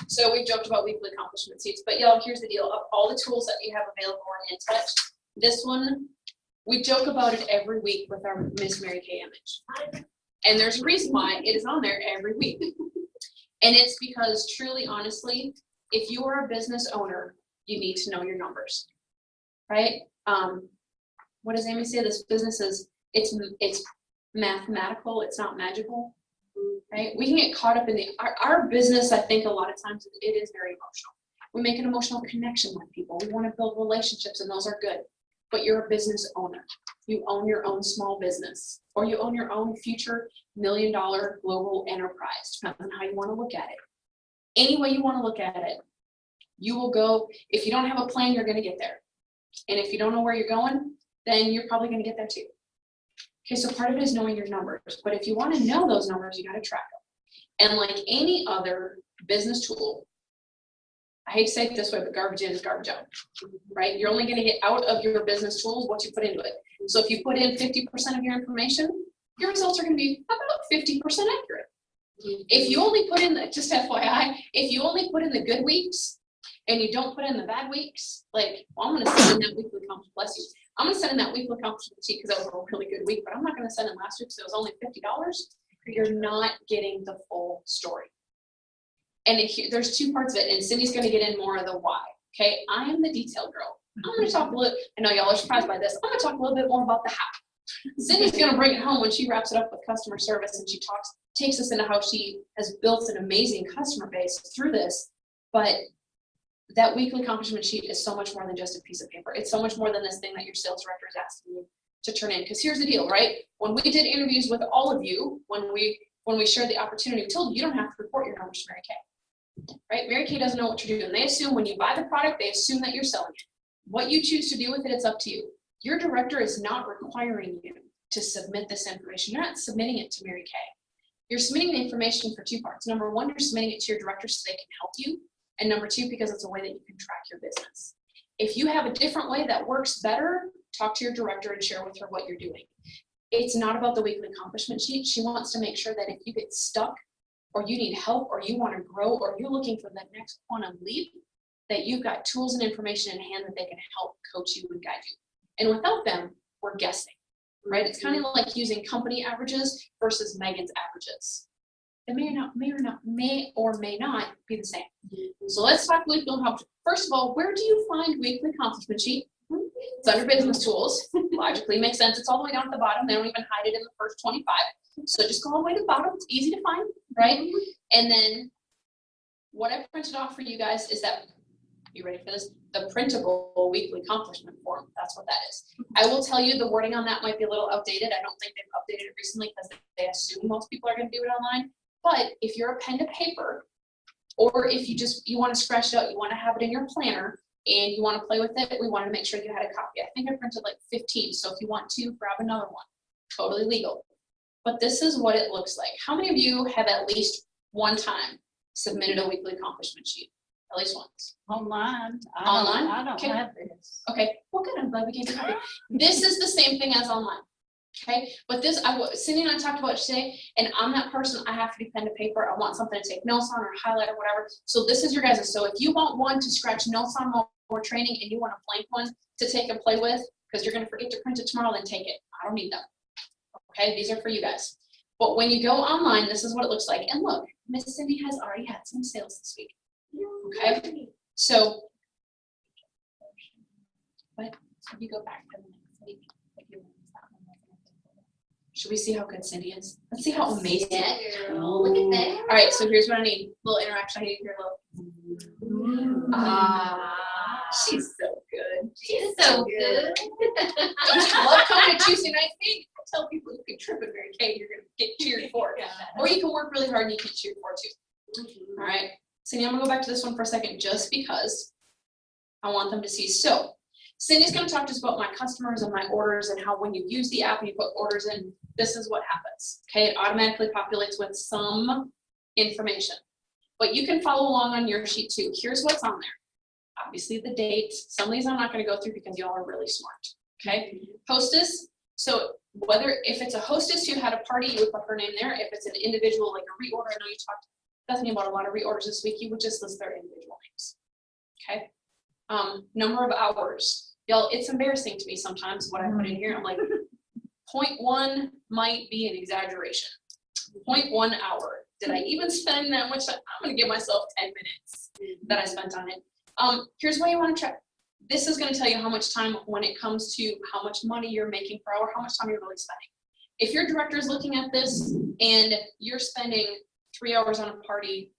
So we've joked about weekly accomplishment sheets, but y'all, here's the deal. Of all the tools that we have available in InTouch, this one, we joke about it every week with our Miss Mary Kay image. And there's a reason why it is on there every week. And it's because truly, honestly, if you are a business owner, you need to know your numbers, right? What does Amy say? This business is, it's mathematical, it's not magical, right? We can get caught up in our business. I think a lot of times it is very emotional. We make an emotional connection with people. We want to build relationships, and those are good. But you're a business owner. You own your own small business, or you own your own future $1 million global enterprise, depending on how you want to look at it. Any way you want to look at it, you will go. If you don't have a plan, you're going to get there. And if you don't know where you're going, then you're probably going to get there too. Okay, so part of it is knowing your numbers. But if you want to know those numbers, you got to track them. And like any other business tool, I hate to say it this way, but garbage in is garbage out, right? You're only going to get out of your business tools what you put into it. So if you put in 50% of your information, your results are going to be about 50% accurate. If you only put in the, just FYI, if you only put in the good weeks and you don't put in the bad weeks, like, well, I'm going to send in that weekly accomplishment, bless you. I'm going to send in that weekly accomplishment sheet because that was a really good week, but I'm not going to send in last week because it was only $50. You're not getting the full story. And there's two parts of it, and Cindy's going to get in more of the why. Okay, I am the detail girl. I'm going to talk a little, I know y'all are surprised by this, I'm going to talk a little bit more about the how. Cindy's going to bring it home when she wraps it up with customer service, and she takes us into how she has built an amazing customer base through this. But that weekly accomplishment sheet is so much more than just a piece of paper. It's so much more than this thing that your sales director is asking you to turn in. Because here's the deal, right? When we did interviews with all of you, when we shared the opportunity, we told you don't have to report your numbers to Mary Kay. Right? Mary Kay doesn't know what you're doing. They assume when you buy the product, they assume that you're selling it. What you choose to do with it, it's up to you. Your director is not requiring you to submit this information. You're not submitting it to Mary Kay. You're submitting the information for two parts. Number one, you're submitting it to your director so they can help you. And number two, because it's a way that you can track your business. If you have a different way that works better, talk to your director and share with her what you're doing. It's not about the weekly accomplishment sheet. She wants to make sure that if you get stuck, or you need help, or you want to grow, or you're looking for that next quantum leap, that you've got tools and information in hand that they can help coach you and guide you. And without them, we're guessing, right? It's kind of like using company averages versus Megan's averages. They may or may not be the same. So let's talk weekly accomplishment. First of all, where do you find weekly accomplishment sheet? It's under business tools. Logically makes sense. It's all the way down at the bottom. They don't even hide it in the first 25. So just go all the way to the bottom. It's easy to find, right? And then what I printed off for you guys is that, you ready for this? The printable weekly accomplishment form. That's what that is. I will tell you the wording on that might be a little outdated. I don't think they've updated it recently because they assume most people are going to do it online. But if you're a pen to paper, or if you want to scratch it out, you want to have it in your planner, and you want to play with it, we want to make sure you had a copy. I think I printed like 15. So if you want to, grab another one. Totally legal. But this is what it looks like. How many of you have at least one time submitted a weekly accomplishment sheet? At least once. Online. Online? I don't Okay. have this. Okay. Well, good. I'm glad we gave you a copy. This is the same thing as online. Okay. But this, Cindy and I talked about it today, and I'm that person. I have to be pen to paper. I want something to take notes on or highlight or whatever. So this is your guys'. So if you want one to scratch notes on while we're training, and you want a blank one to take and play with because you're going to forget to print it tomorrow, then take it. I don't need them. Okay, these are for you guys. But when you go online, this is what it looks like. And look, Miss Cindy has already had some sales this week. Okay, so what? If you go back to the next week, should we see how good Cindy is? Let's see how amazing. Yeah, girl. Look at that. All right, so here's what I need. A little interaction. I need to hear a little. She's so good. She's so good. I love coming to Tuesday night. I tell people you can trip at Mary Kay, you're going to get cheered for. Or you can work really hard and you get cheered for too. All right. Cindy, I'm going to go back to this one for a second just because I want them to see. So Cindy's going to talk to us about my customers and my orders and how when you use the app and you put orders in, this is what happens. Okay, it automatically populates with some information. But you can follow along on your sheet too. Here's what's on there. Obviously the date. Some of these I'm not going to go through because y'all are really smart. Okay, hostess. So if it's a hostess who had a party, you would put her name there. If it's an individual like a reorder, I know you talked Bethany bought a lot of reorders this week, you would just list their individual names. Okay. Number of hours. Y'all, it's embarrassing to me sometimes what I put in here. I'm like, 0.1 might be an exaggeration. 0.1 hour. Did I even spend that much time? I'm gonna give myself 10 minutes that I spent on it. Here's why you wanna check. This is gonna tell you how much time when it comes to how much money you're making per hour, how much time you're really spending. If your director is looking at this and you're spending 3 hours on a party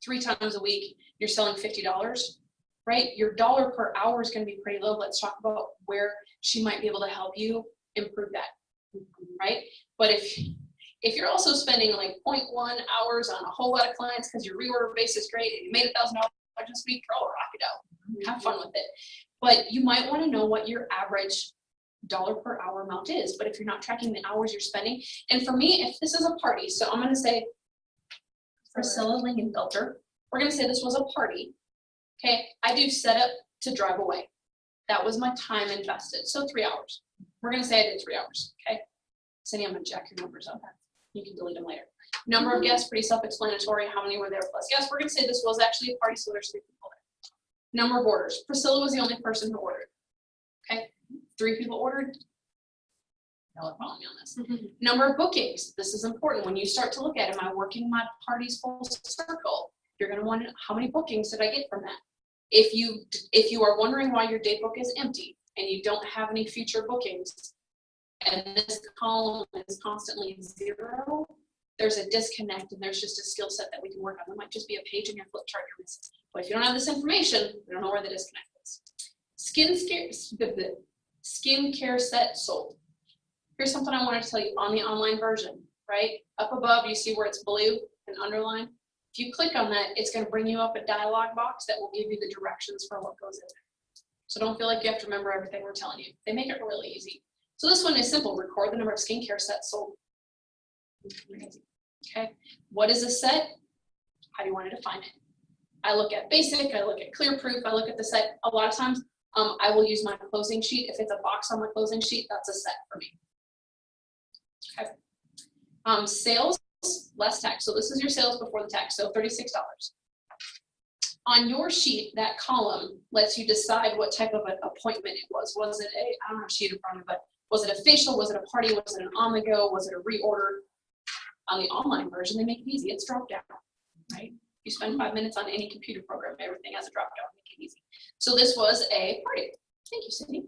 3 times a week, you're selling $50, right? Your dollar per hour is going to be pretty low. Let's talk about where she might be able to help you improve that, right? But if you're also spending like 0.1 hours on a whole lot of clients because your reorder base is great and you made $1,000 this week, rock it out, have fun with it. But you might want to know what your average dollar per hour amount is. But if you're not tracking the hours you're spending, and for me, if this is a party, so I'm going to say Priscilla Lingenfelter, we're going to say this was a party. Okay, I do setup to drive away. That was my time invested. So 3 hours. We're going to say I did 3 hours. Okay, Cindy, I'm going to jack your numbers up. You can delete them later. Number of guests, pretty self-explanatory. How many were there plus guests? We're going to say this was actually a party, so there's 3 people there. Number of orders. Priscilla was the only person who ordered. Okay, 3 people ordered. Y'all are following me on this. Number of bookings. This is important. When you start to look at, am I working my parties full circle? You're going to want to know how many bookings did I get from that. If you are wondering why your date book is empty and you don't have any future bookings, and this column is constantly 0, there's a disconnect and there's just a skill set that we can work on. There might just be a page in your flip chart you're missing. But if you don't have this information, you don't know where the disconnect is. Skincare set sold. Here's something I wanted to tell you on the online version, right? Up above, you see where it's blue and underlined. If you click on that, it's going to bring you up a dialog box that will give you the directions for what goes in there. So don't feel like you have to remember everything we're telling you. They make it really easy. So this one is simple. Record the number of skincare sets sold. Okay. What is a set? How do you want to define it? I look at basic. I look at clear proof. I look at the set. A lot of times, I will use my closing sheet. If it's a box on my closing sheet, that's a set for me. Okay. Sales, less tax. So this is your sales before the tax. So $36. On your sheet, that column lets you decide what type of an appointment it was. Was it a, I don't have a sheet in front of me, but was it a facial? Was it a party? Was it an on the go? Was it a reorder? On the online version, they make it easy. It's drop down, right? You spend 5 minutes on any computer program, everything has a drop down, make it easy. So this was a party. Thank you, Cindy.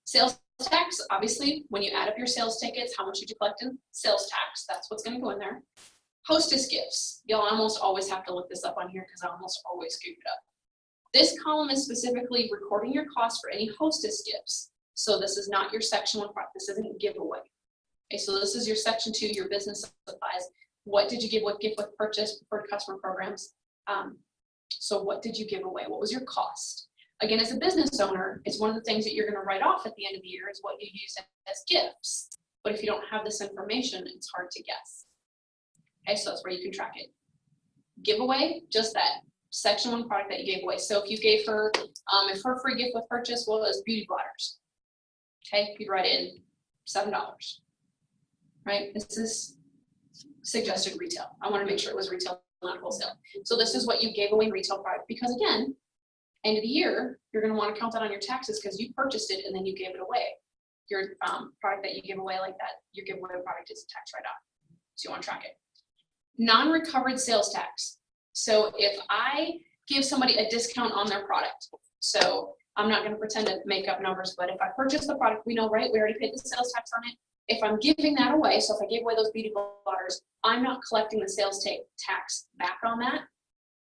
Sales tax, obviously, when you add up your sales tickets, how much did you collect in sales tax? That's what's going to go in there. Hostess gifts. You'll almost always have to look this up on here because I almost always scoop it up. This column is specifically recording your costs for any hostess gifts. So this is not your section 1 part. This isn't a giveaway. Okay, so this is your section 2, your business supplies. What did you give? What gift with purchase, preferred customer programs? So what did you give away? What was your cost? Again, as a business owner, it's one of the things that you're going to write off at the end of the year is what you use as gifts. But if you don't have this information, it's hard to guess. Okay, so that's where you can track it. Giveaway, just that section 1 product that you gave away. So if you gave her, if her free gift with purchase was beauty blotters, okay, you'd write in $7, right? This is suggested retail. I want to make sure it was retail, not wholesale. So this is what you gave away in retail product because again, end of the year, you're going to want to count that on your taxes because you purchased it and then you gave it away. Your product that you give away like that, your giveaway product is a tax write-off. So you want to track it. Non-recovered sales tax. So if I give somebody a discount on their product, so I'm not going to pretend to make up numbers, but if I purchase the product, we know, right, we already paid the sales tax on it. If I'm giving that away, so if I gave away those beauty blotters, I'm not collecting the sales tax back on that.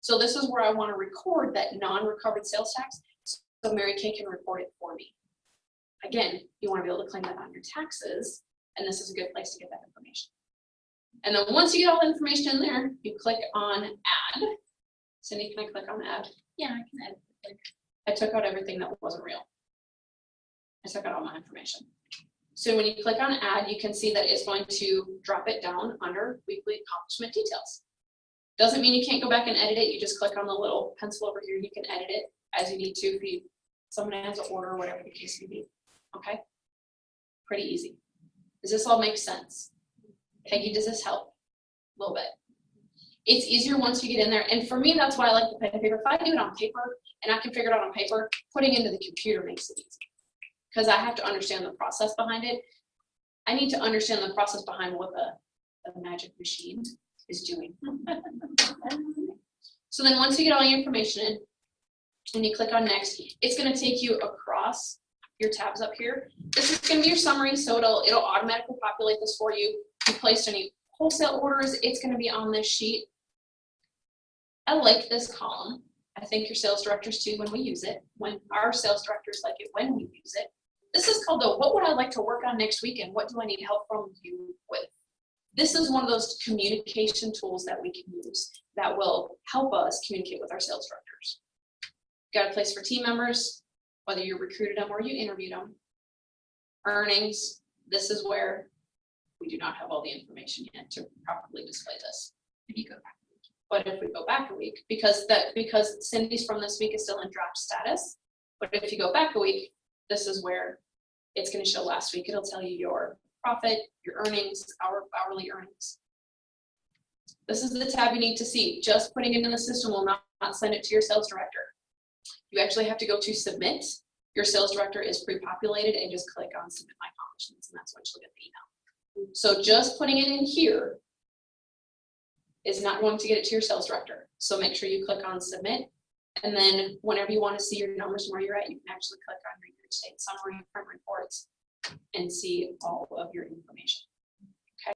So this is where I want to record that non-recovered sales tax so Mary Kay can report it for me. Again, you want to be able to claim that on your taxes, and this is a good place to get that information. And then once you get all the information in there, you click on add. Cindy, can I click on add? Yeah, I can add. I took out everything that wasn't real. I took out all my information. So when you click on add, you can see that it's going to drop it down under weekly accomplishment details. Doesn't mean you can't go back and edit it. You just click on the little pencil over here. You can edit it as you need to if someone has an order or whatever the case may be. Okay? Pretty easy. Does this all make sense? Peggy, does this help? A little bit. It's easier once you get in there. And for me, that's why I like the pen and paper. If I do it on paper and I can figure it out on paper, putting it into the computer makes it easy. Because I have to understand the process behind it. I need to understand the process behind what the magic machine is doing. So then once you get all your information in, and you click on next, it's going to take you across your tabs up here. This is going to be your summary, so it'll automatically populate this for you. If you placed any wholesale orders, it's going to be on this sheet. I like this column. I think your sales directors too when we use it, when our sales directors like it when we use it. This is called the what would I like to work on next week and what do I need help from you with? This is one of those communication tools that we can use that will help us communicate with our sales directors. Got a place for team members, whether you recruited them or you interviewed them. Earnings, this is where we do not have all the information yet to properly display this. If you go back a week. But if we go back a week, because Cindy's from this week is still in draft status, but if you go back a week, this is where it's going to show last week. It'll tell you your profit, your earnings, hourly earnings. This is the tab you need to see. Just putting it in the system will not send it to your sales director. You actually have to go to submit. Your sales director is pre-populated and just click on submit my accomplishments and that's when she'll get the email. So just putting it in here is not going to get it to your sales director. So make sure you click on submit. And then whenever you want to see your numbers and where you're at, you can actually click on your year-to-date summary, print reports, and see all of your information.